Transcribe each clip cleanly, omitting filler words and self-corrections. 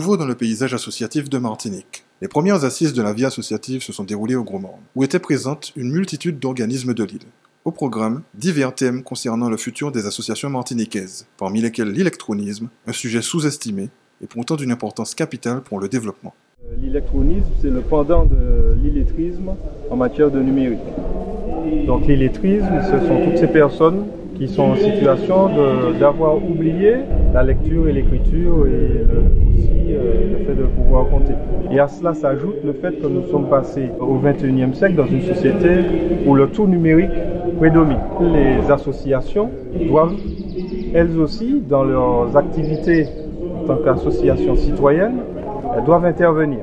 renouveau dans le paysage associatif de Martinique. Les premières assises de la vie associative se sont déroulées au Gros Morne, où étaient présentes une multitude d'organismes de l'île. Au programme, divers thèmes concernant le futur des associations martiniquaises, parmi lesquels l'électronisme, un sujet sous-estimé et pourtant d'une importance capitale pour le développement. L'électronisme, c'est le pendant de l'illettrisme en matière de numérique. Donc l'illettrisme, ce sont toutes ces personnes qui sont en situation d'avoir oublié la lecture et l'écriture et aussi le fait de pouvoir compter. Et à cela s'ajoute le fait que nous sommes passés au XXIe siècle dans une société où le tout numérique prédomine. Les associations doivent, elles aussi, dans leurs activités en tant qu'associations citoyennes, elles doivent intervenir.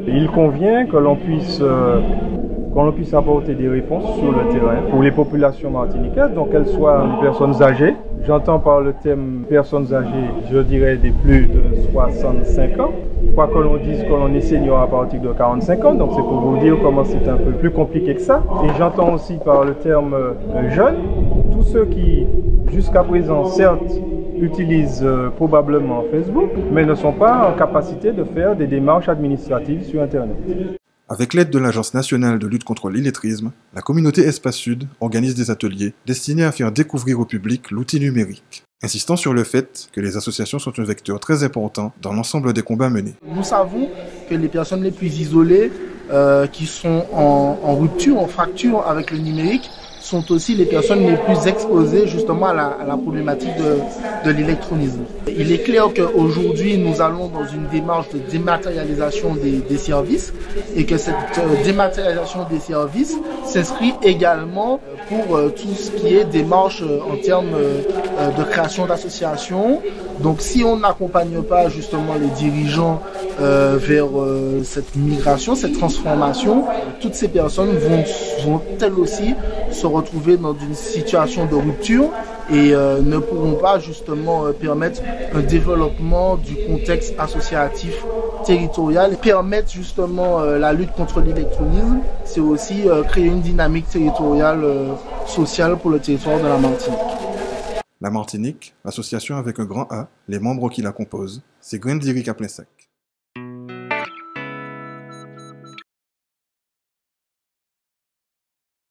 Et il convient que l'on puisse apporter des réponses sur le terrain pour les populations martiniquaises, donc qu'elles soient des personnes âgées. J'entends par le thème personnes âgées, je dirais des plus de 65 ans. Quoi que l'on dise que l'on est senior à partir de 45 ans, donc c'est pour vous dire comment c'est un peu plus compliqué que ça. Et j'entends aussi par le terme jeunes, tous ceux qui, jusqu'à présent, certes, utilisent probablement Facebook, mais ne sont pas en capacité de faire des démarches administratives sur Internet. Avec l'aide de l'Agence nationale de lutte contre l'illettrisme, la communauté Espace Sud organise des ateliers destinés à faire découvrir au public l'outil numérique, insistant sur le fait que les associations sont un vecteur très important dans l'ensemble des combats menés. Nous savons que les personnes les plus isolées, qui sont en rupture, en fracture avec le numérique, sont aussi les personnes les plus exposées justement à la problématique de l'électronisme. Il est clair qu'aujourd'hui nous allons dans une démarche de dématérialisation des services et que cette dématérialisation des services s'inscrit également pour tout ce qui est démarche en termes de création d'associations. Donc si on n'accompagne pas justement les dirigeants vers cette migration, cette transformation, toutes ces personnes vont elles aussi se retrouver dans une situation de rupture et ne pourront pas justement permettre un développement du contexte associatif territorial. Et permettre justement la lutte contre l'électronisme, c'est aussi créer une dynamique territoriale sociale pour le territoire de la Martinique. La Martinique, l'association avec un grand A, les membres qui la composent, c'est Grandiric à plein sac.